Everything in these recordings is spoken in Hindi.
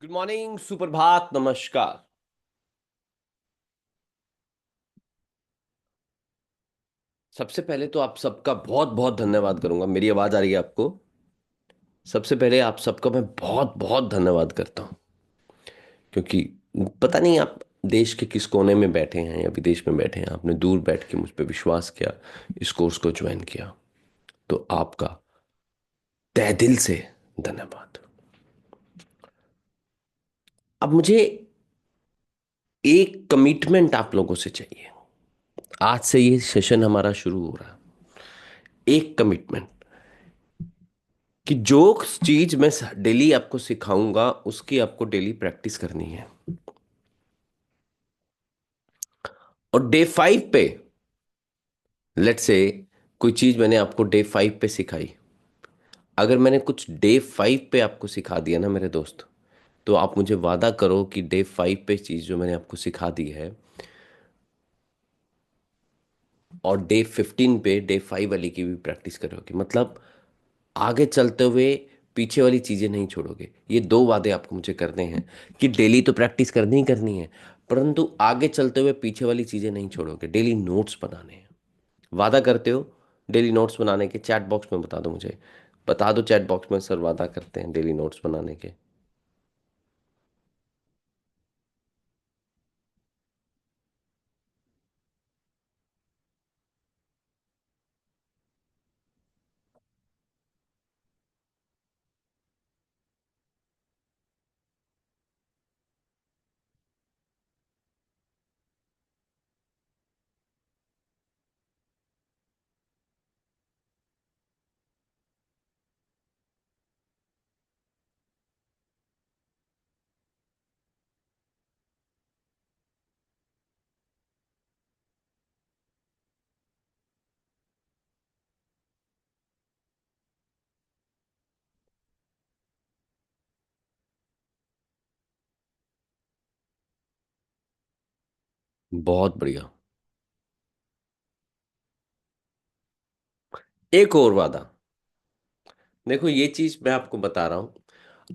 गुड मॉर्निंग, सुप्रभात, नमस्कार। सबसे पहले तो आप सबका बहुत बहुत धन्यवाद करूंगा। मेरी आवाज आ रही है आपको? सबसे पहले आप सबका मैं बहुत बहुत धन्यवाद करता हूं, क्योंकि पता नहीं आप देश के किस कोने में बैठे हैं या विदेश में बैठे हैं, आपने दूर बैठ के मुझ पर विश्वास किया, इस कोर्स को ज्वाइन किया। तो आपका तहे दिल से धन्यवाद। अब मुझे एक कमिटमेंट आप लोगों से चाहिए। आज से ये सेशन हमारा शुरू हो रहा है। एक कमिटमेंट कि जो चीज मैं डेली आपको सिखाऊंगा उसकी आपको डेली प्रैक्टिस करनी है। और डे 5 पे, लेट्स से कोई चीज मैंने आपको डे 5 पे सिखाई, अगर मैंने कुछ डे 5 पे आपको सिखा दिया ना मेरे दोस्त, तो आप मुझे वादा करो कि डे 5 पे चीज जो मैंने आपको सिखा दी है, और डे 15 पे डे 5 वाली की भी प्रैक्टिस करोगे। मतलब आगे चलते हुए पीछे वाली चीजें नहीं छोड़ोगे। ये दो वादे आपको मुझे करने हैं कि डेली तो प्रैक्टिस करनी ही करनी है, परंतु आगे चलते हुए पीछे वाली चीजें नहीं छोड़ोगे। डेली नोट्स बनाने हैं। वादा करते हो डेली नोट्स बनाने के? चैट बॉक्स में बता दो मुझे, बता दो चैट बॉक्स में, सर वादा करते हैं डेली नोट्स बनाने के। बहुत बढ़िया। एक और वादा। देखो, ये चीज मैं आपको बता रहा हूं,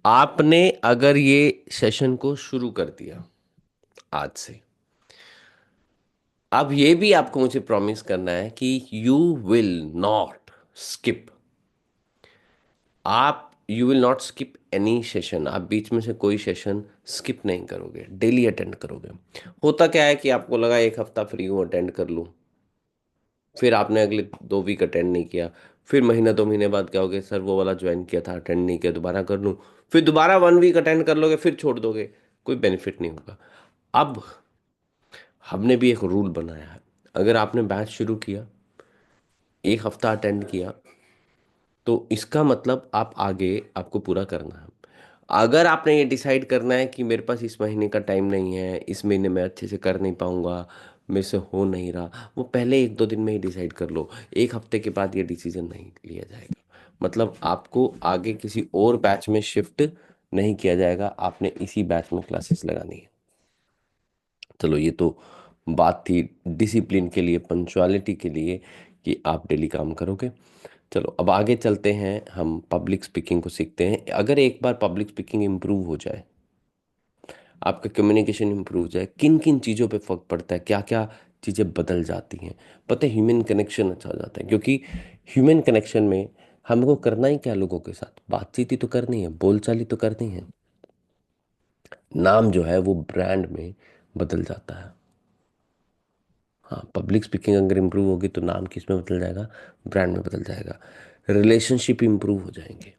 आपने अगर ये सेशन को शुरू कर दिया आज से, अब ये भी आपको मुझे प्रॉमिस करना है कि यू विल नॉट स्किप। आप you will not skip any session. आप बीच में से कोई सेशन स्किप नहीं करोगे, डेली अटेंड करोगे। होता क्या है कि आपको लगा एक हफ्ता फ्री हूँ, अटेंड कर लूँ, फिर आपने अगले 2 वीक अटेंड नहीं किया, फिर महीना 2 महीने बाद क्या होगे, सर वो वाला ज्वाइन किया था, अटेंड नहीं किया, दोबारा कर लूँ। फिर दोबारा 1 वीक अटेंड कर लोगे, फिर छोड़ दोगे। कोई बेनिफिट नहीं होगा। अब हमने भी एक रूल बनाया है। अगर आपने बैच शुरू किया, एक हफ्ता अटेंड किया, तो इसका मतलब आप आगे आपको पूरा करना है। अगर आपने ये डिसाइड करना है कि मेरे पास इस महीने का टाइम नहीं है, इस महीने में अच्छे से कर नहीं पाऊंगा, मेरे से हो नहीं रहा, वो पहले 1-2 दिन में ही डिसाइड कर लो। एक हफ्ते के बाद ये डिसीजन नहीं लिया जाएगा। मतलब आपको आगे किसी और बैच में शिफ्ट नहीं किया जाएगा, आपने इसी बैच में क्लासेस लगानी है। चलो, ये तो बात थी डिसिप्लिन के लिए, पंचुअलिटी के लिए, कि आप डेली काम करोगे। चलो, अब आगे चलते हैं, हम पब्लिक स्पीकिंग को सीखते हैं। अगर एक बार पब्लिक स्पीकिंग इम्प्रूव हो जाए, आपका कम्युनिकेशन इम्प्रूव हो जाए, किन किन चीज़ों पे फर्क पड़ता है, क्या क्या चीज़ें बदल जाती हैं? पता है, ह्यूमन कनेक्शन अच्छा हो जाता है। क्योंकि ह्यूमन कनेक्शन में हमको करना ही क्या, लोगों के साथ बातचीत ही तो करनी है, बोलचाल ही तो करनी है। नाम जो है वो ब्रांड में बदल जाता है। हाँ, पब्लिक स्पीकिंग अगर इम्प्रूव होगी तो नाम किस में बदल जाएगा? ब्रांड में बदल जाएगा। रिलेशनशिप इम्प्रूव हो जाएंगे।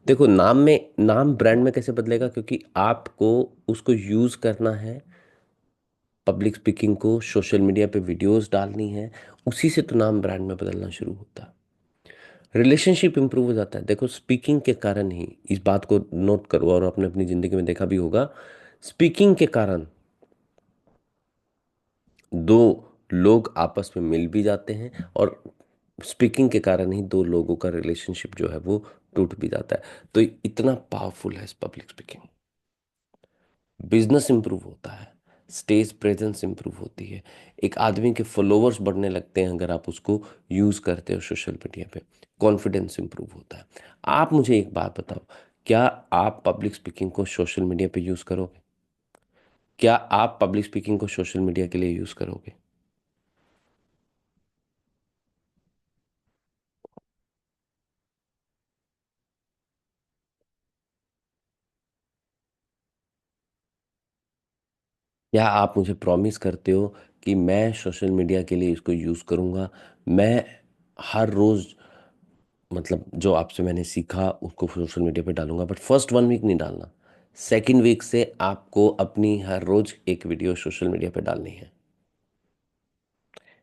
देखो, नाम ब्रांड में कैसे बदलेगा? क्योंकि आपको उसको यूज करना है, पब्लिक स्पीकिंग को सोशल मीडिया पे वीडियोस डालनी है, उसी से तो नाम ब्रांड में बदलना शुरू होता है। रिलेशनशिप इंप्रूव हो जाता है। देखो, स्पीकिंग के कारण ही, इस बात को नोट करो और आपने अपनी जिंदगी में देखा भी होगा, स्पीकिंग के कारण दो लोग आपस में मिल भी जाते हैं, और स्पीकिंग के कारण ही दो लोगों का रिलेशनशिप जो है वो टूट भी जाता है। तो इतना पावरफुल है पब्लिक स्पीकिंग। बिजनेस इंप्रूव होता है, स्टेज प्रेजेंस इंप्रूव होती है, एक आदमी के फॉलोअर्स बढ़ने लगते हैं अगर आप उसको यूज करते हो सोशल मीडिया पे। कॉन्फिडेंस इंप्रूव होता है। आप मुझे एक बात बताओ क्या आप पब्लिक स्पीकिंग को सोशल मीडिया पे यूज करोगे? क्या आप पब्लिक स्पीकिंग को सोशल मीडिया के लिए यूज करोगे? क्या आप मुझे प्रॉमिस करते हो कि मैं सोशल मीडिया के लिए इसको यूज करूंगा? मैं हर रोज, मतलब जो आपसे मैंने सीखा उसको सोशल मीडिया पे डालूंगा, बट फर्स्ट 1 वीक नहीं डालना। सेकेंड वीक से आपको अपनी हर रोज एक वीडियो सोशल मीडिया पे डालनी है।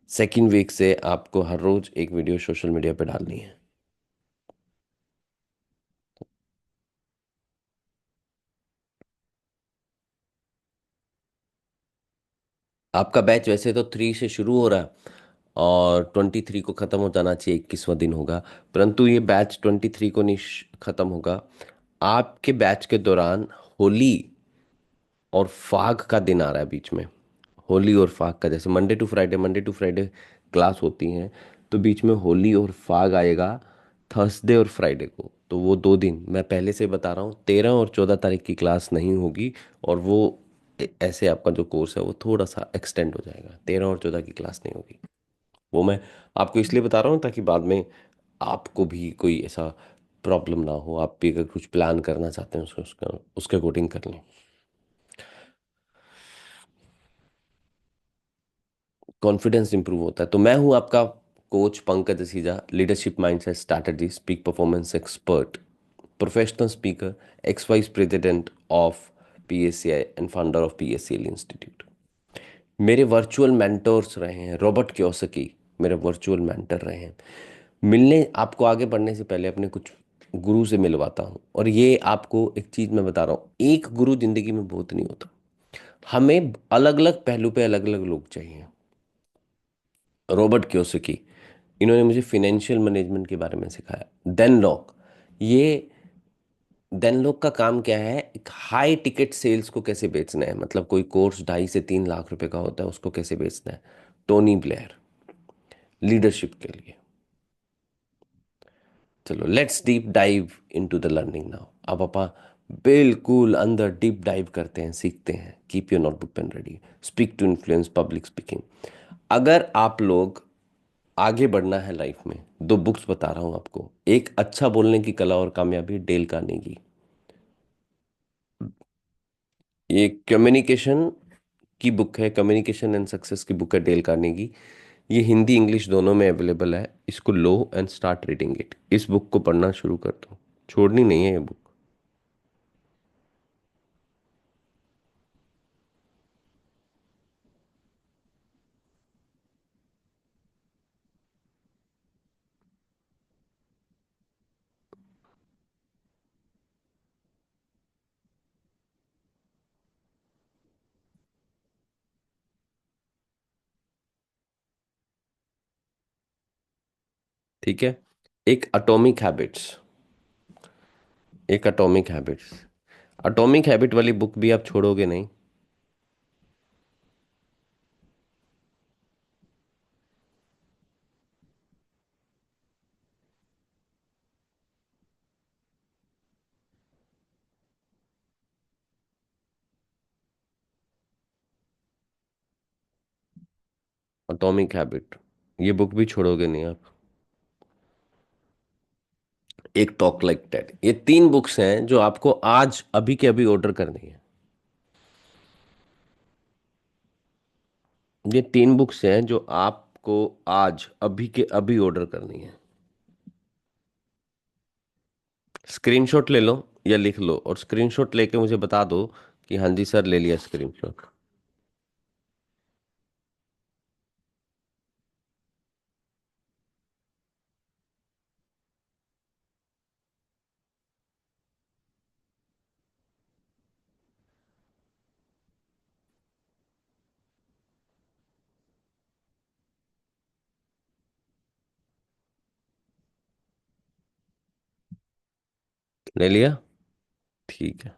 सेकेंड वीक से आपको हर रोज एक वीडियो सोशल मीडिया पे डालनी है। आपका बैच वैसे तो 3 से शुरू हो रहा है और 23 को ख़त्म हो जाना चाहिए, 21वां दिन होगा। परंतु ये बैच 23 को नहीं ख़त्म होगा। आपके बैच के दौरान होली और फाग का दिन आ रहा है बीच में। होली और फाग का, जैसे मंडे टू फ्राइडे क्लास होती हैं, तो बीच में होली और फाग आएगा थर्सडे और फ्राइडे को। तो वो 2 दिन मैं पहले से बता रहा हूँ, 13 और 14 तारीख की क्लास नहीं होगी। और वो ऐसे आपका जो कोर्स है वो थोड़ा सा एक्सटेंड हो जाएगा, 13 और 14 की क्लास नहीं होगी। वो मैं आपको इसलिए बता रहा हूँ ताकि बाद में आपको भी कोई ऐसा प्रॉब्लम ना हो। आप भी अगर कुछ प्लान करना चाहते हैं उसको उसका उसके अकॉर्डिंग कर लें। कॉन्फिडेंस इंप्रूव होता है। तो मैं हूं आपका coach Pankaj Asija, leadership mindset strategy speak performance expert, professional speaker, ex vice president of PSCI and founder of PSCL institute. मेरे वर्चुअल मेंटोर्स रहे हैं रॉबर्ट कियोसाकी, मेरे वर्चुअल मेंटर रहे हैं। मिलने आपको आगे बढ़ने से पहले अपने कुछ गुरु से मिलवाता हूँ। और ये आपको एक चीज मैं बता रहा हूँ, एक गुरु जिंदगी में बहुत नहीं होता। हमें अलग अलग पहलू पे अलग अलग लोग चाहिए। रॉबर्ट कियोसाकी, इन्होंने मुझे फाइनेंशियल मैनेजमेंट के बारे में सिखाया। देन लॉक, ये देन लॉक का काम क्या है, एक हाई टिकट सेल्स को कैसे बेचना है, मतलब कोई कोर्स 2.5 से 3 लाख रुपए का होता है, उसको कैसे बेचना है। टोनी ब्लेयर, लीडरशिप के लिए। चलो let's deep dive into the learning now. अब अपा बिल्कुल अंदर डीप डाइव करते हैं, सीखते हैं। Keep your notebook pen ready. Speak to influence public speaking. अगर आप लोग आगे बढ़ना है लाइफ में, 2 बुक्स बता रहा हूं आपको। एक अच्छा बोलने की कला और कामयाबी, डेल कार्नेगी। ये कम्युनिकेशन की बुक है, कम्युनिकेशन एंड सक्सेस की बुक है, डेल कार्नेगी। ये हिंदी इंग्लिश दोनों में अवेलेबल है। इसको लो एंड स्टार्ट रीडिंग इट। इस बुक को पढ़ना शुरू कर दो, छोड़नी नहीं है ये बुक। ठीक है। एक अटोमिक हैबिट्स, एक अटोमिक हैबिट्स, अटोमिक हैबिट वाली बुक भी आप छोड़ोगे नहीं। अटोमिक हैबिट, ये बुक भी छोड़ोगे नहीं आप। एक टॉक लाइक दैट, ये 3 बुक्स हैं जो आपको आज अभी के अभी ऑर्डर करनी है। ये 3 बुक्स हैं जो आपको आज अभी के अभी ऑर्डर करनी है। स्क्रीनशॉट ले लो या लिख लो, और स्क्रीनशॉट लेके मुझे बता दो कि हाँ जी सर ले लिया स्क्रीनशॉट। ले लिया? ठीक है।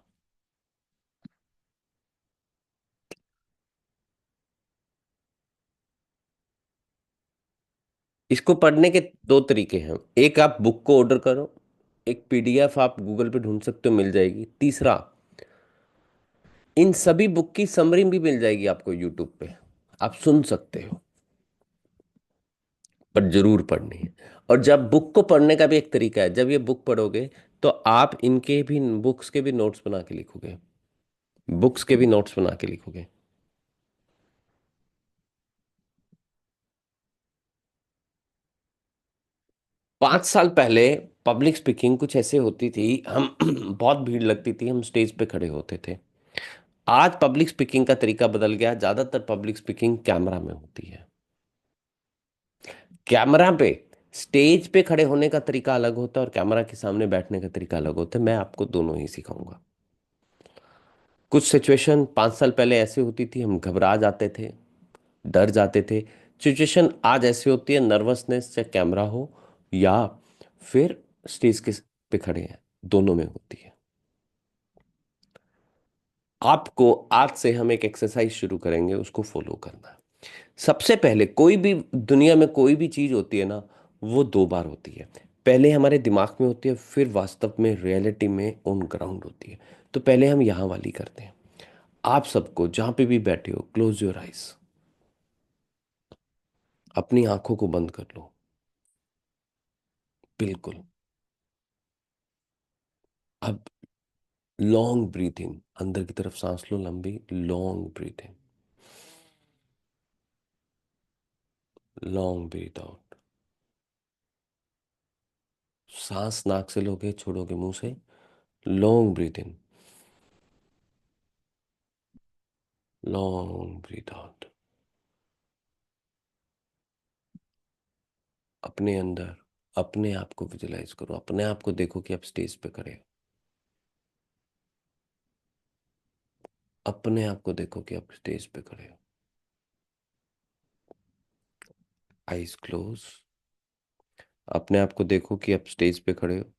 इसको पढ़ने के 2 तरीके हैं। एक, आप बुक को ऑर्डर करो। एक पीडीएफ आप गूगल पे ढूंढ सकते हो, मिल जाएगी। तीसरा, इन सभी बुक की समरी भी मिल जाएगी आपको यूट्यूब पे, आप सुन सकते हो। पर जरूर पढ़नी है। और जब बुक को पढ़ने का भी एक तरीका है, जब ये बुक पढ़ोगे तो आप इनके भी, बुक्स के भी नोट्स बना के लिखोगे, बुक्स के भी नोट्स बना के लिखोगे। 5 साल पहले पब्लिक स्पीकिंग कुछ ऐसे होती थी, हम बहुत भीड़ लगती थी, हम स्टेज पे खड़े होते थे। आज पब्लिक स्पीकिंग का तरीका बदल गया, ज्यादातर पब्लिक स्पीकिंग कैमरा में होती है। कैमरा पे, स्टेज पे खड़े होने का तरीका अलग होता है और कैमरा के सामने बैठने का तरीका अलग होता है। मैं आपको दोनों ही सिखाऊंगा। कुछ सिचुएशन 5 साल पहले ऐसे होती थी, हम घबरा जाते थे, डर जाते थे। सिचुएशन आज ऐसी होती है, नर्वसनेस चाहे कैमरा हो या फिर स्टेज के पे खड़े हैं, दोनों में होती है। आपको आज से हम एक एक्सरसाइज शुरू करेंगे, उसको फॉलो करना है। सबसे पहले, कोई भी दुनिया में कोई भी चीज होती है ना, वो 2 बार होती है। पहले हमारे दिमाग में होती है, फिर वास्तव में रियलिटी में ऑन ग्राउंड होती है। तो पहले हम यहाँ वाली करते हैं। आप सबको जहां पे भी बैठे हो, क्लोज योर आइज, अपनी आंखों को बंद कर लो। बिल्कुल। अब लॉन्ग ब्रीथ इन, अंदर की तरफ सांस लो लंबी, लॉन्ग ब्रीथ इन, लॉन्ग ब्रीथ आउट। सांस नाक से लोगे, छोड़ोगे मुंह से, लॉन्ग ब्रीथ इन, लॉन्ग ब्रीथ आउट। अपने अंदर, अपने आप को विजुलाइज करो, अपने आप को देखो कि आप स्टेज पे खड़े हो। अपने आप को देखो कि आप स्टेज पे खड़े हो। Eyes close. अपने आप को देखो कि आप स्टेज पे खड़े हो।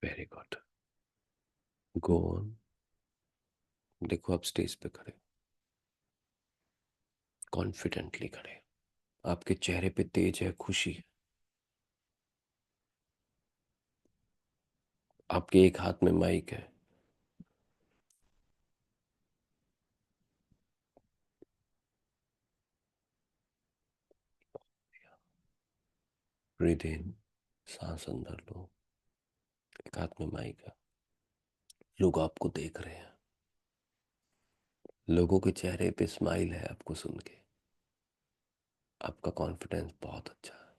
Very good. Go on. देखो आप स्टेज पे खड़े हो, कॉन्फिडेंटली खड़े हो, आपके चेहरे पे तेज है, खुशी है। आपके एक हाथ में माइक है। ब्रीथ इन, सांस अंदर लो, एक हाथ में माइक है। लोग आपको देख रहे हैं, लोगों के चेहरे पे स्माइल है आपको सुन के। आपका कॉन्फिडेंस बहुत अच्छा है।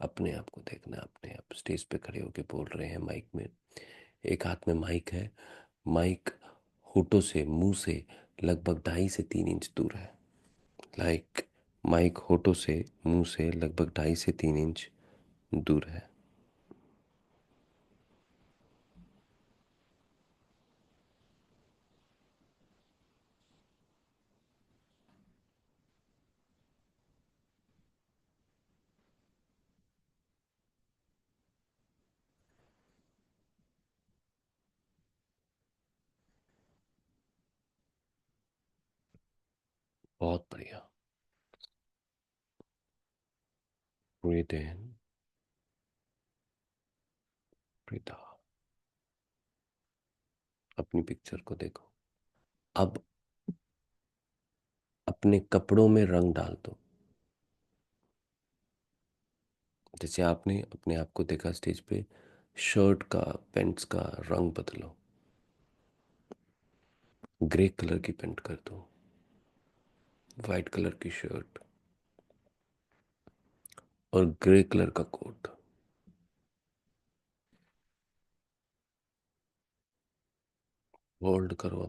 अपने आप को देखना है, अपने आप स्टेज पे खड़े होके बोल रहे हैं माइक में। एक हाथ में माइक है। माइक होठों से, मुंह से लगभग 2.5 से 3 इंच दूर है। लाइक, माइक होठों से, मुंह से लगभग 2.5 से 3 इंच दूर है। बहुत बढ़िया। ब्रीथ इन, ब्रीथ आउट। अपनी पिक्चर को देखो। अब अपने कपड़ों में रंग डाल दो। जैसे आपने अपने आप को देखा स्टेज पे, शर्ट का, पैंट्स का रंग बदलो। ग्रे कलर की पैंट कर दो, वाइट कलर की शर्ट और ग्रे कलर का कोट। होल्ड करो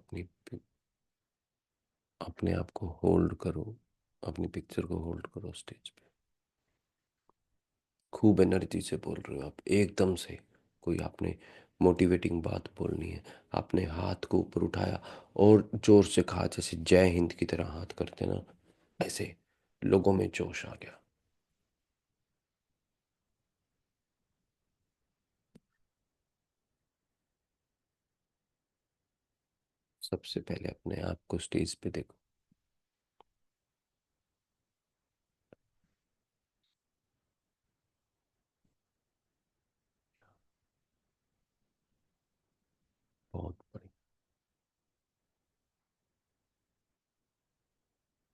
अपने आप को होल्ड करो, अपनी पिक्चर को होल्ड करो स्टेज पे। खूब एनर्जी से बोल रहे हो आप, एकदम से। कोई आपने मोटिवेटिंग बात बोलनी है। आपने हाथ को ऊपर उठाया और जोर से कहा, जैसे जय हिंद की तरह हाथ करते ना, ऐसे लोगों में जोश आ गया। सबसे पहले अपने आप को स्टेज पे देखो। बहुत बढ़िया।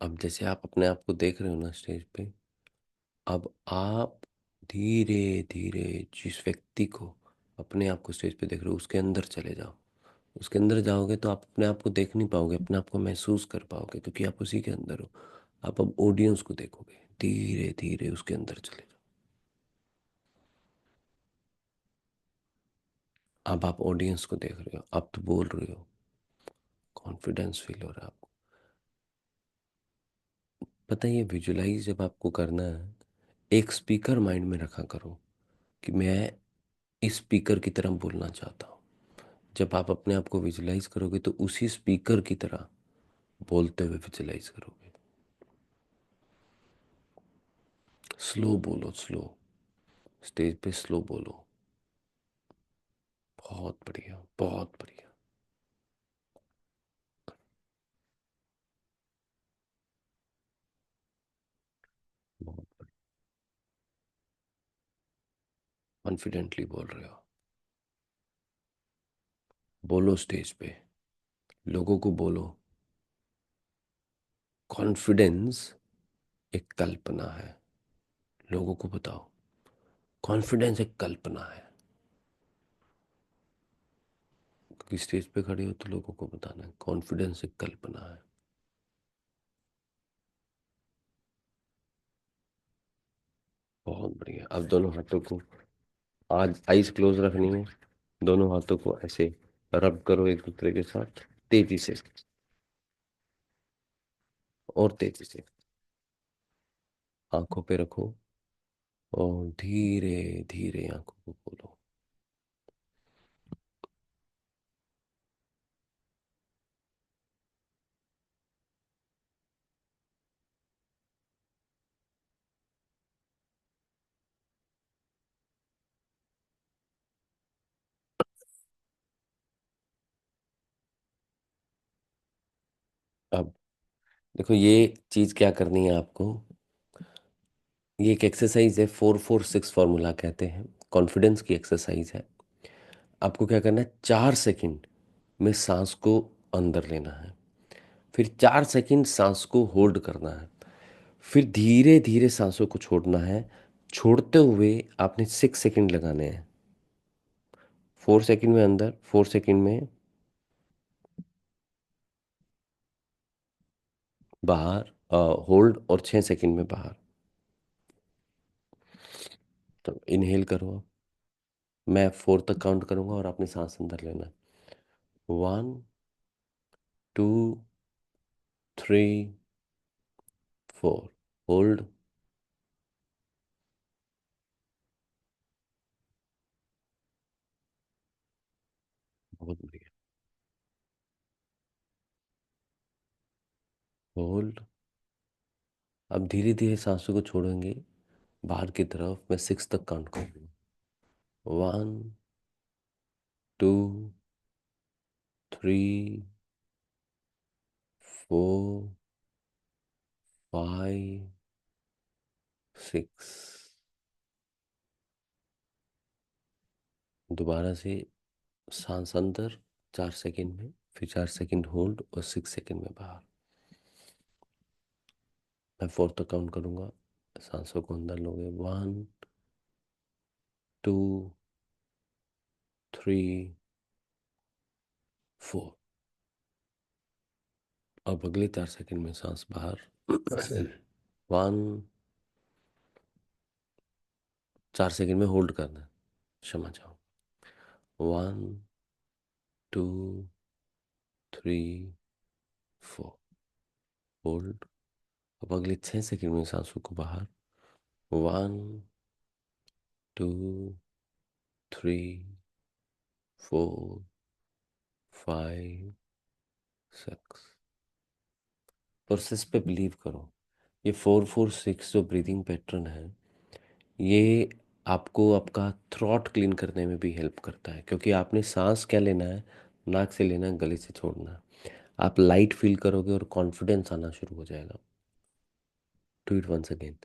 अब जैसे आप अपने आप को देख रहे हो ना स्टेज पे, अब आप धीरे धीरे जिस व्यक्ति को, अपने आप को स्टेज पे देख रहे हो, उसके अंदर चले जाओ। उसके अंदर जाओगे तो आप अपने आप को देख नहीं पाओगे, अपने आप को महसूस कर पाओगे, क्योंकि आप उसी के अंदर हो। आप अब ऑडियंस को देखोगे, धीरे धीरे उसके अंदर चले जाओ। अब आप ऑडियंस को देख रहे हो, आप तो बोल रहे हो, कॉन्फिडेंस फील हो रहा है आपको। पता है, ये विजुलाइज जब आपको करना है, एक स्पीकर माइंड में रखा करो कि मैं इस स्पीकर की तरह बोलना चाहता हूँ। जब आप अपने आप को विजुलाइज करोगे तो उसी स्पीकर की तरह बोलते हुए विजुलाइज करोगे। स्लो बोलो, स्लो। स्टेज पे स्लो बोलो। बहुत बढ़िया, बहुत बढ़िया। बहुत बढ़िया। कॉन्फिडेंटली बोल रहे हो। बोलो स्टेज पे, लोगों को बोलो, कॉन्फिडेंस एक कल्पना है। लोगों को बताओ, कॉन्फिडेंस एक कल्पना है। क्योंकि स्टेज पे खड़े हो तो लोगों को बताना है, कॉन्फिडेंस एक कल्पना है। बहुत बढ़िया। अब दोनों हाथों को, आज आईज क्लोज रखनी है। दोनों हाथों को ऐसे रब करो एक दूसरे के साथ, तेजी से, और तेजी से। आंखों पे रखो और धीरे धीरे आंखों को खोलो। अब देखो, ये चीज क्या करनी है आपको। ये एक एक्सरसाइज है, 4-4-6 फॉर्मूला कहते हैं, कॉन्फिडेंस की एक्सरसाइज है। आपको क्या करना है, 4 सेकंड में सांस को अंदर लेना है, फिर 4 सेकंड सांस को होल्ड करना है, फिर धीरे धीरे सांसों को छोड़ना है। छोड़ते हुए आपने 6 सेकंड लगाने हैं। 4 सेकंड में अंदर, 4 सेकंड में बाहर, होल्ड, और 6 सेकंड में बाहर। तो इनहेल करो आप। मैं 4 तक काउंट करूंगा और आपने सांस अंदर लेना है। 1, 2, 3, 4। होल्ड। बहुत बढ़िया। होल्ड। अब धीरे धीरे सांसों को छोड़ेंगे बाहर की तरफ। मैं 6 तक काउंट करूंगा। 1, 2, 3, 4, 5, 6। दोबारा से सांस अंदर 4 सेकंड में, फिर 4 सेकंड होल्ड, और 6 सेकंड में बाहर। मैं 4 तक काउंट करूंगा। सांसों को अंदर लोगे। 1, 2, 3, 4। अब अगले 4 सेकंड में सांस बाहर। 1। 4 सेकंड में होल्ड करना है, क्षमा चाहो। 1, 2, 3, 4। होल्ड। अब अगले 6 सेकंड में सांसों को बाहर। 1, 2, 3, फोर, फाइव, सिक्स। प्रोसेस पे बिलीव करो। ये 4-4-6 जो ब्रीदिंग पैटर्न है, ये आपको आपका थ्रॉट क्लीन करने में भी हेल्प करता है, क्योंकि आपने सांस क्या लेना है, नाक से लेना है, गले से छोड़ना है। आप लाइट फील करोगे और कॉन्फिडेंस आना शुरू हो जाएगा। Do it once again.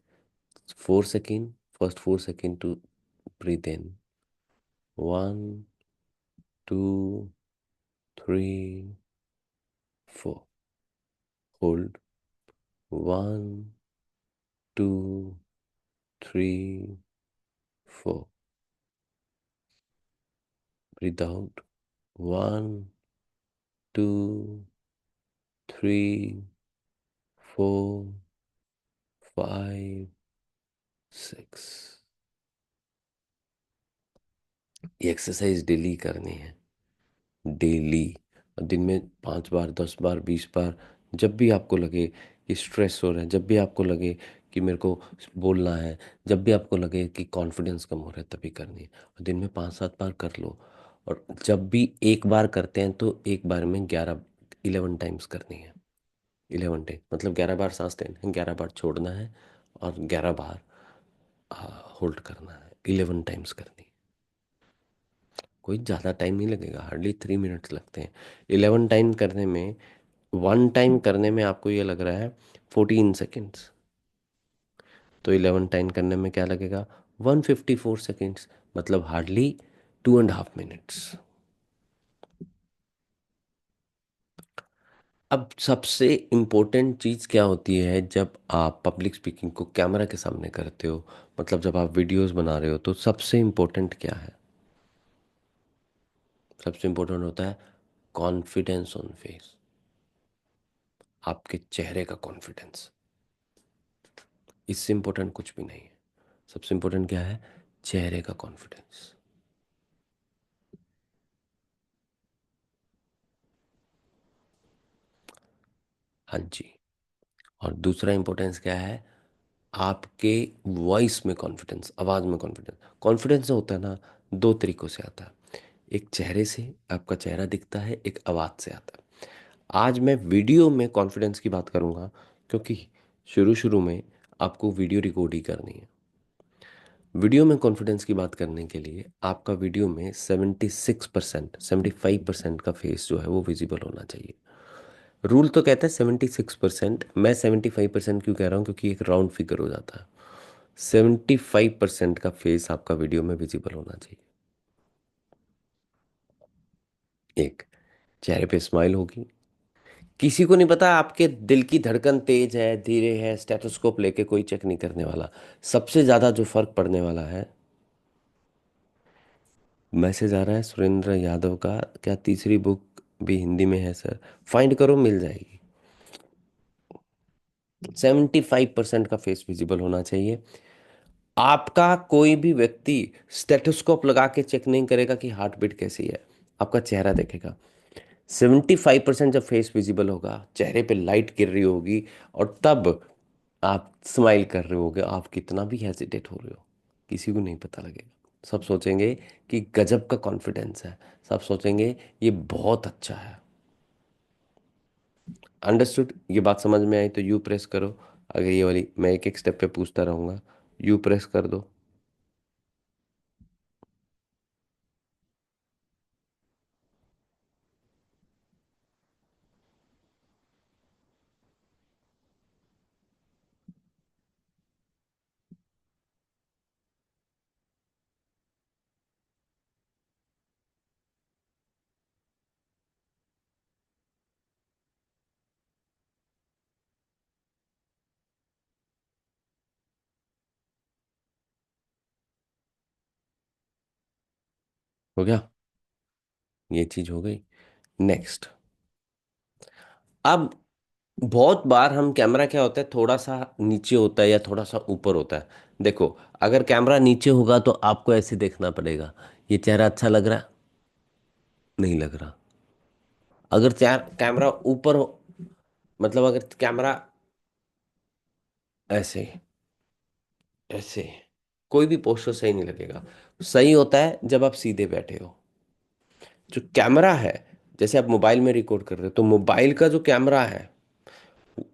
4 second, first 4 second to breathe in. 1, 2, 3, 4। Hold. 1, 2, 3, 4। Breathe out. 1, 2, 3, 4, 5, 6। ये एक्सरसाइज डेली करनी है, डेली। दिन में 5 बार, 10 बार, 20 बार। जब भी आपको लगे कि स्ट्रेस हो रहा है, जब भी आपको लगे कि मेरे को बोलना है, जब भी आपको लगे कि कॉन्फिडेंस कम हो रहा है, तभी करनी है। और दिन में 5-7 बार कर लो। और जब भी एक बार करते हैं तो एक बार में 11 टाइम्स करनी है। 11 टाइम मतलब 11 बार सांस लेना है, 11 बार छोड़ना है, और 11 बार होल्ड करना है। 11 टाइम्स करनी है। कोई ज़्यादा टाइम नहीं लगेगा, हार्डली 3 मिनट्स लगते हैं 11 टाइम करने में। 1 टाइम करने में आपको ये लग रहा है 14 सेकेंड्स, तो 11 टाइम करने में क्या लगेगा, 154 सेकेंड्स, मतलब हार्डली 2.5 मिनट्स। अब सबसे इम्पोर्टेंट चीज़ क्या होती है जब आप पब्लिक स्पीकिंग को कैमरा के सामने करते हो, मतलब जब आप वीडियोस बना रहे हो, तो सबसे इम्पोर्टेंट क्या है? सबसे इम्पोर्टेंट होता है कॉन्फिडेंस ऑन फेस। आपके चेहरे का कॉन्फिडेंस। इससे इम्पोर्टेंट कुछ भी नहीं है। सबसे इम्पोर्टेंट क्या है? चेहरे का कॉन्फिडेंस। हाँ जी। और दूसरा इम्पोर्टेंस क्या है? आपके वॉइस में कॉन्फिडेंस, आवाज़ में कॉन्फिडेंस। कॉन्फिडेंस जो होता है ना, दो तरीकों से आता है। एक चेहरे से, आपका चेहरा दिखता है, एक आवाज़ से आता है। आज मैं वीडियो में कॉन्फिडेंस की बात करूँगा, क्योंकि शुरू शुरू में आपको वीडियो रिकॉर्ड ही करनी है। वीडियो में कॉन्फिडेंस की बात करने के लिए आपका वीडियो में 76%, 75% का फेस जो है वो विजिबल होना चाहिए। रूल तो कहता है 76%, मैं 75% क्यों कह रहा हूँ, क्योंकि एक राउंड फिगर हो जाता है। 75% का फेस आपका वीडियो में विजिबल होना चाहिए। एक, चेहरे पे स्माइल होगी। किसी को नहीं पता आपके दिल की धड़कन तेज है, धीरे है, स्टेथोस्कोप लेके कोई चेक नहीं करने वाला। सबसे ज्यादा जो फर्क पड़ने वाला है, मैसेज आ रहा है सुरेंद्र यादव का, क्या तीसरी बुक भी हिंदी में है सर? फाइंड करो, मिल जाएगी। 75% का फेस विजिबल होना चाहिए। आपका कोई भी व्यक्ति स्टेथोस्कोप लगा के चेक नहीं करेगा कि हार्ट बीट कैसी है, आपका चेहरा देखेगा। 75% जब फेस विजिबल होगा, चेहरे पे लाइट गिर रही होगी, और तब आप स्माइल कर रहे होगे, आप कितना भी हेजिटेट हो रहे हो, किसी को नहीं पता लगेगा। सब सोचेंगे कि गजब का कॉन्फिडेंस है। सब सोचेंगे ये बहुत अच्छा है। अंडरस्टूड? ये बात समझ में आई तो यू प्रेस करो। अगर ये वाली मैं एक एक स्टेप पे पूछता रहूंगा, यू प्रेस कर दो। हो गया? ये चीज हो गई। नेक्स्ट। अब बहुत बार हम कैमरा क्या होता है, थोड़ा सा नीचे होता है या थोड़ा सा ऊपर होता है। देखो, अगर कैमरा नीचे होगा तो आपको ऐसे देखना पड़ेगा, ये चेहरा अच्छा लग रहा है? नहीं लग रहा। अगर कैमरा ऊपर हो, मतलब अगर कैमरा ऐसे, ऐसे, कोई भी पोस्टर सही नहीं लगेगा। सही होता है जब आप सीधे बैठे हो। जो कैमरा है, जैसे आप मोबाइल में रिकॉर्ड कर रहे हो तो मोबाइल का जो कैमरा है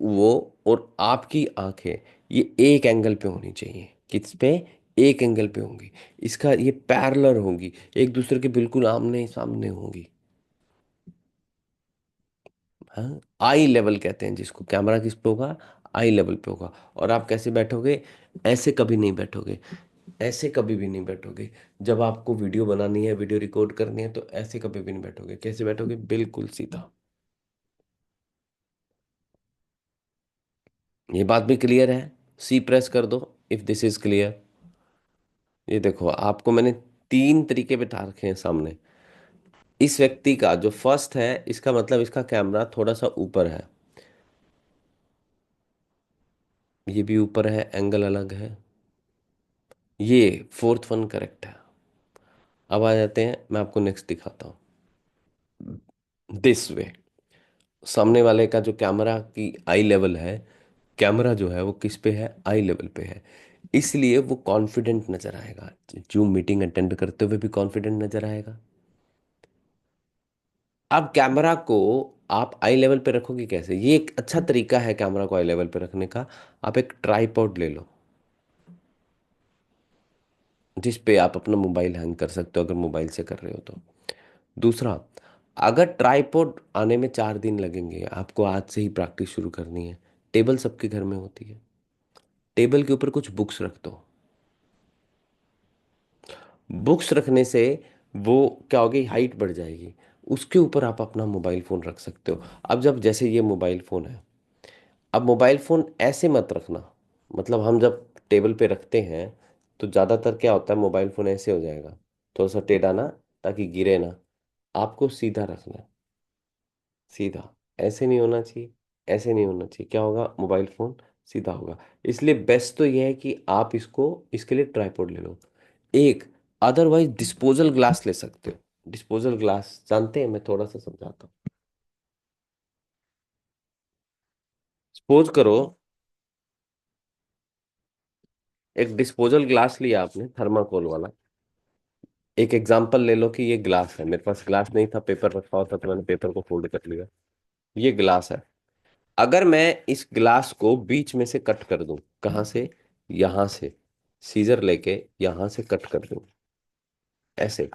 वो और आपकी आंखें, ये एक एंगल पे होनी चाहिए। किस पे? एक एंगल पे होंगी। इसका ये पैरेलल होंगी, एक दूसरे के बिल्कुल आमने सामने होंगी। हाँ, आई लेवल कहते हैं जिसको। कैमरा किस पे होगा? आई लेवल पे होगा। और आप कैसे बैठोगे? ऐसे कभी नहीं बैठोगे, ऐसे कभी भी नहीं बैठोगे। जब आपको वीडियो बनानी है, वीडियो रिकॉर्ड करनी है, तो ऐसे कभी भी नहीं बैठोगे। कैसे बैठोगे? बिल्कुल सीधा। ये बात भी क्लियर है? सी प्रेस कर दो इफ दिस इज क्लियर। ये देखो, आपको मैंने तीन तरीके बिठा रखे हैं सामने। इस व्यक्ति का जो फर्स्ट है, इसका मतलब इसका कैमरा थोड़ा सा ऊपर है, ये भी ऊपर है, एंगल अलग है। ये फोर्थ वन करेक्ट है। अब आ जाते हैं, मैं आपको नेक्स्ट दिखाता हूँ। दिस वे, सामने वाले का जो कैमरा की आई लेवल है, कैमरा जो है वो किस पे है? आई लेवल पे है। इसलिए वो कॉन्फिडेंट नजर आएगा। जूम मीटिंग अटेंड करते हुए भी कॉन्फिडेंट नजर आएगा। अब कैमरा को आप आई लेवल पे रखोगे कैसे? ये एक अच्छा तरीका है कैमरा को आई लेवल पे रखने का। आप एक ट्राइपॉड ले लो, जिस पे आप अपना मोबाइल हैंग कर सकते हो, अगर मोबाइल से कर रहे हो तो। दूसरा, अगर ट्राइपॉड आने में 4 दिन लगेंगे, आपको आज से ही प्रैक्टिस शुरू करनी है। टेबल सबके घर में होती है, टेबल के ऊपर कुछ बुक्स रख दो। बुक्स रखने से वो क्या होगी? हाइट बढ़ जाएगी। उसके ऊपर आप अपना मोबाइल फ़ोन रख सकते हो। अब जब जैसे ये मोबाइल फ़ोन है, अब मोबाइल फ़ोन ऐसे मत रखना। मतलब हम जब टेबल पे रखते हैं तो ज़्यादातर क्या होता है, मोबाइल फ़ोन ऐसे हो जाएगा, थोड़ा सा टेढ़ा ना, ताकि गिरे ना। आपको सीधा रखना है, सीधा। ऐसे नहीं होना चाहिए, ऐसे नहीं होना चाहिए। क्या होगा? मोबाइल फ़ोन सीधा होगा। इसलिए बेस्ट तो यह है कि आप इसको, इसके लिए ट्राइपॉड ले लो एक। अदरवाइज डिस्पोजल ग्लास ले सकते हो। डिस्पोजल ग्लास जानते हैं? मैं थोड़ा सा समझाता हूँ। सपोज करो, एक डिस्पोजल ग्लास लिया आपने, थर्माकोल वाला। एक एग्जांपल ले लो कि ये ग्लास है, मेरे पास ग्लास नहीं था, पेपर रखा हुआ था तो मैंने पेपर को फोल्ड कर लिया। ये ग्लास है। अगर मैं इस ग्लास को बीच में से कट कर दूं, कहाँ से? यहां से सीजर लेके यहां से कट कर दूं, ऐसे,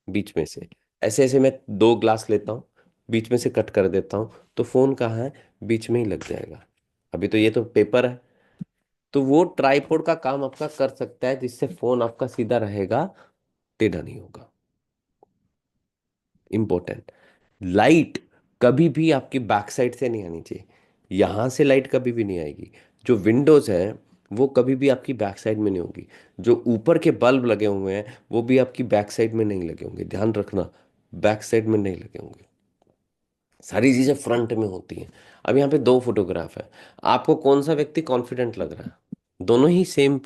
बीच में से। ऐसे ऐसे मैं दो ग्लास लेता हूँ, बीच में से कट कर देता हूँ, तो फोन कहाँ है? बीच में ही लग जाएगा। अभी तो ये तो पेपर है। तो वो ट्राइपॉड का काम आपका कर सकता है, जिससे फोन आपका सीधा रहेगा, टेढ़ा नहीं होगा। इंपॉर्टेंट। लाइट कभी भी आपकी बैक साइड से नहीं आनी चाहिए। यहां से लाइट कभी भी नहीं आएगी। जो विंडोज है वो कभी भी आपकी बैक साइड में नहीं होगी। जो ऊपर के बल्ब लगे हुए हैं वो भी आपकी बैक साइड में नहीं लगे होंगे, ध्यान रखना। बैक साइड में नहीं लगे होंगे, सारी चीजें फ्रंट में होती हैं। अब यहाँ पे दो फोटोग्राफ है, आपको कौन सा व्यक्ति कॉन्फिडेंट लग रहा है? दोनों ही सेम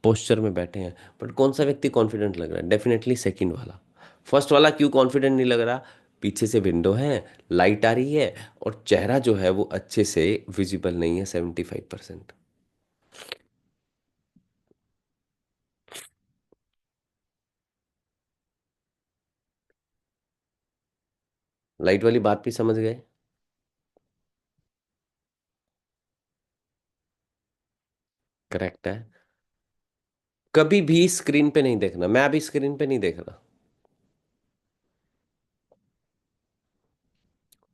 पोस्चर में बैठे हैं, बट कौन सा व्यक्ति कॉन्फिडेंट लग रहा है? डेफिनेटली सेकंड वाला। फर्स्ट वाला क्यों कॉन्फिडेंट नहीं लग रहा? पीछे से विंडो है, लाइट आ रही है, और चेहरा जो है वो अच्छे से विजिबल नहीं है, 75%। लाइट वाली बात भी समझ गए? करेक्ट है। कभी भी स्क्रीन पे नहीं देखना, मैं अभी स्क्रीन पे नहीं देख रहा,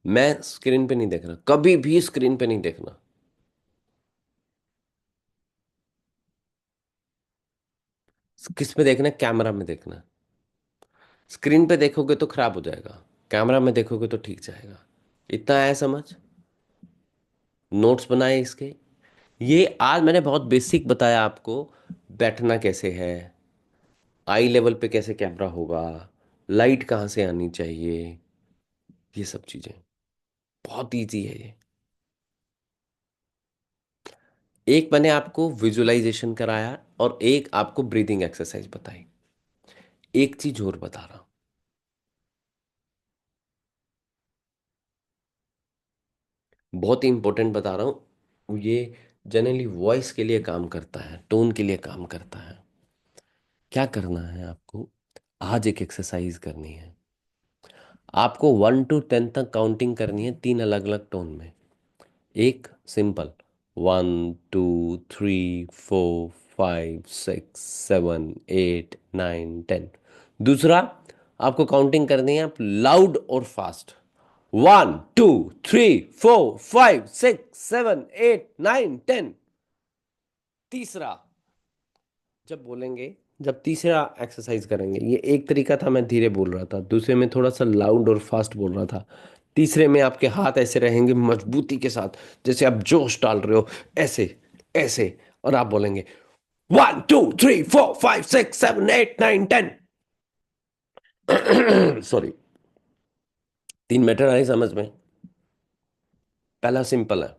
मैं स्क्रीन पे नहीं देख रहा, कभी भी स्क्रीन पे नहीं देखना। किस पे देखना है? कैमरा में देखना है। स्क्रीन पे देखोगे तो खराब हो जाएगा, कैमरा में देखोगे तो ठीक जाएगा। इतना है समझ? नोट्स बनाए इसके। ये आज मैंने बहुत बेसिक बताया आपको। बैठना कैसे है, आई लेवल पे कैसे कैमरा होगा, लाइट कहाँ से आनी चाहिए, ये सब चीजें बहुत इजी है ये। एक मैंने आपको विजुअलाइजेशन कराया और एक आपको ब्रीदिंग एक्सरसाइज बताई। एक चीज और बता रहा हूं, बहुत ही इंपॉर्टेंट बता रहा हूँ। ये जनरली वॉइस के लिए काम करता है, टोन के लिए काम करता है। क्या करना है आपको? आज एक एक्सरसाइज करनी है। आपको 1 to 10 तक काउंटिंग करनी है तीन अलग अलग टोन में। एक सिंपल, 1 2 3 4 5 6 7 8 9 10। दूसरा, आपको काउंटिंग करनी है आप लाउड और फास्ट, 1 2 3 4 5 6 7 8 9 10। तीसरा, जब बोलेंगे, जब तीसरा एक्सरसाइज करेंगे, ये एक तरीका था, मैं धीरे बोल रहा था, दूसरे में थोड़ा सा लाउड और फास्ट बोल रहा था, तीसरे में आपके हाथ ऐसे रहेंगे मजबूती के साथ, जैसे आप जोश डाल रहे हो, ऐसे ऐसे, और आप बोलेंगे 1 2 3 4 5 6 7 8 9 10। सॉरी। तीन मैटर आए समझ में? पहला सिंपल है,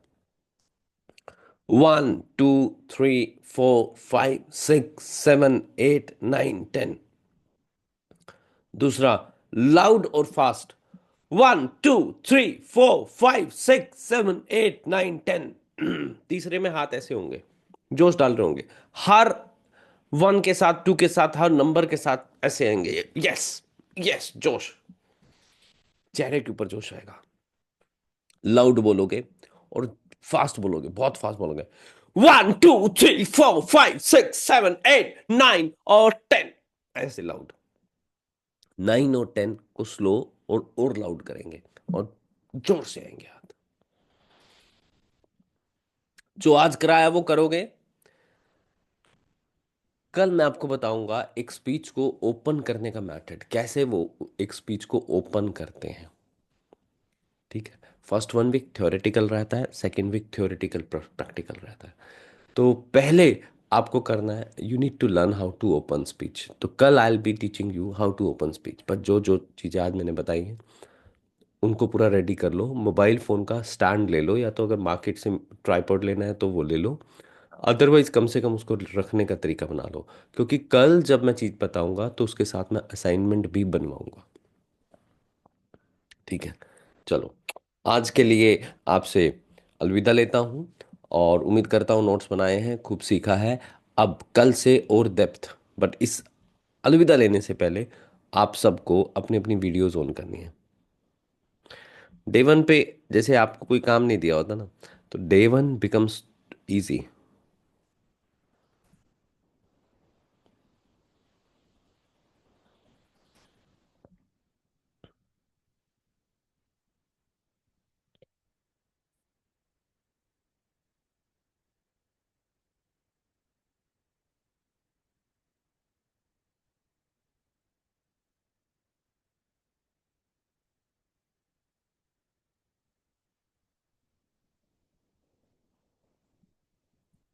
1 2 3 4 5 6 7 8 9 10। दूसरा, लाउड और फास्ट, 1 2 3 4 5 6 7 8 9 10। तीसरे में हाथ ऐसे होंगे, जोश डाल रहे होंगे, हर वन के साथ, टू के साथ, हर नंबर के साथ ऐसे आएंगे, यस यस, जोश, चेहरे के ऊपर जोश आएगा। लाउड बोलोगे और फास्ट बोलोगे, बहुत फास्ट बोलोगे, 1 2 3 4 5 6 7 8 9 और 10, ऐसे लाउड। 9 और 10 को स्लो और लाउड करेंगे, और जोर से आएंगे हाथ। जो आज कराया वो करोगे। कल मैं आपको बताऊंगा एक स्पीच को ओपन करने का मेथड, कैसे वो एक स्पीच को ओपन करते हैं। ठीक है। फर्स्ट 1 वीक थ्योरेटिकल रहता है, सेकेंड वीक थ्योरेटिकल प्रैक्टिकल रहता है। तो पहले आपको करना है, you need to learn how to open speech. तो कल I will be teaching you how to open speech, पर जो जो चीज़ें आज मैंने बताई हैं उनको पूरा रेडी कर लो। मोबाइल फ़ोन का स्टैंड ले लो, या तो अगर मार्केट से ट्राईपॉड लेना है तो वो ले लो, अदरवाइज कम से कम उसको रखने का तरीका बना लो, क्योंकि कल जब मैं चीज़ बताऊंगा तो उसके साथ मैं असाइनमेंट भी बनवाऊंगा। ठीक है। चलो, आज के लिए आपसे अलविदा लेता हूँ, और उम्मीद करता हूँ नोट्स बनाए हैं, खूब सीखा है। अब कल से और डेप्थ, बट इस अलविदा लेने से पहले आप सबको अपनी अपनी वीडियोस ऑन करनी है। डे 1 पे जैसे आपको कोई काम नहीं दिया होता ना, तो डे 1 बिकम्स इजी।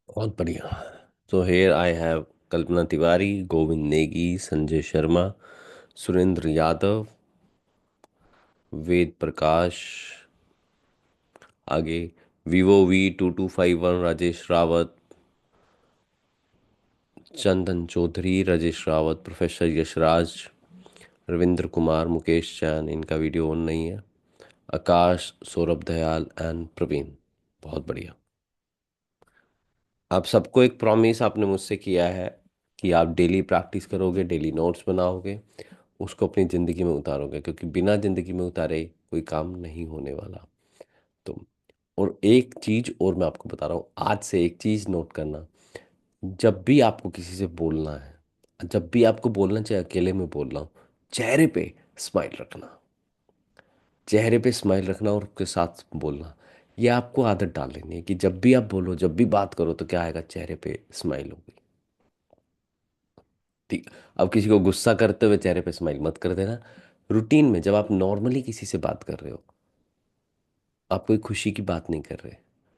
बहुत बढ़िया। सो हेयर आई हैव कल्पना तिवारी, गोविंद नेगी, संजय शर्मा, सुरेंद्र यादव, वेद प्रकाश, आगे Vivo V2251, राजेश रावत, चंदन चौधरी, राजेश रावत, प्रोफेसर यशराज, रविंद्र कुमार, मुकेश चैन, इनका वीडियो ऑन नहीं है, आकाश, सौरभ दयाल एंड प्रवीण। बहुत बढ़िया। आप सबको एक प्रॉमिस आपने मुझसे किया है कि आप डेली प्रैक्टिस करोगे, डेली नोट्स बनाओगे, उसको अपनी ज़िंदगी में उतारोगे, क्योंकि बिना ज़िंदगी में उतारे कोई काम नहीं होने वाला। तो और एक चीज़ और मैं आपको बता रहा हूँ, आज से एक चीज़ नोट करना, जब भी आपको किसी से बोलना है, जब भी आपको बोलना, चाहे अकेले में बोल रहा हूँ, चेहरे पे स्माइल रखना, चेहरे पे स्माइल रखना और उसके साथ बोलना। ये आपको आदत डाल लेनी है कि जब भी आप बोलो, जब भी बात करो, तो क्या आएगा, चेहरे पे स्माइल होगी। ठीक। अब किसी को गुस्सा करते हुए चेहरे पे स्माइल मत कर देना। रूटीन में जब आप नॉर्मली किसी से बात कर रहे हो, आप कोई खुशी की बात नहीं कर रहे,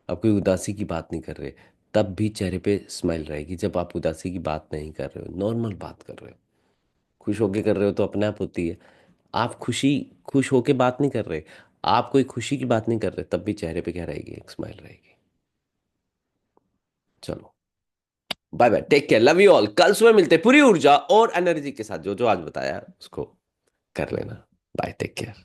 आप कोई उदासी की बात नहीं कर रहे, तब भी चेहरे पे स्माइल रहेगी। जब आप उदासी की बात नहीं कर रहे हो, नॉर्मल बात कर रहे हो, खुश होके कर रहे हो, तो अपने आप होती है। आप खुश होके बात नहीं कर रहे, आप कोई खुशी की बात नहीं कर रहे, तब भी चेहरे पे क्या रहेगी, एक स्माइल रहेगी। चलो, bye bye, take care, love you all. कल सुबह मिलते हैं पूरी ऊर्जा और एनर्जी के साथ, जो जो आज बताया उसको कर लेना। Bye, take care.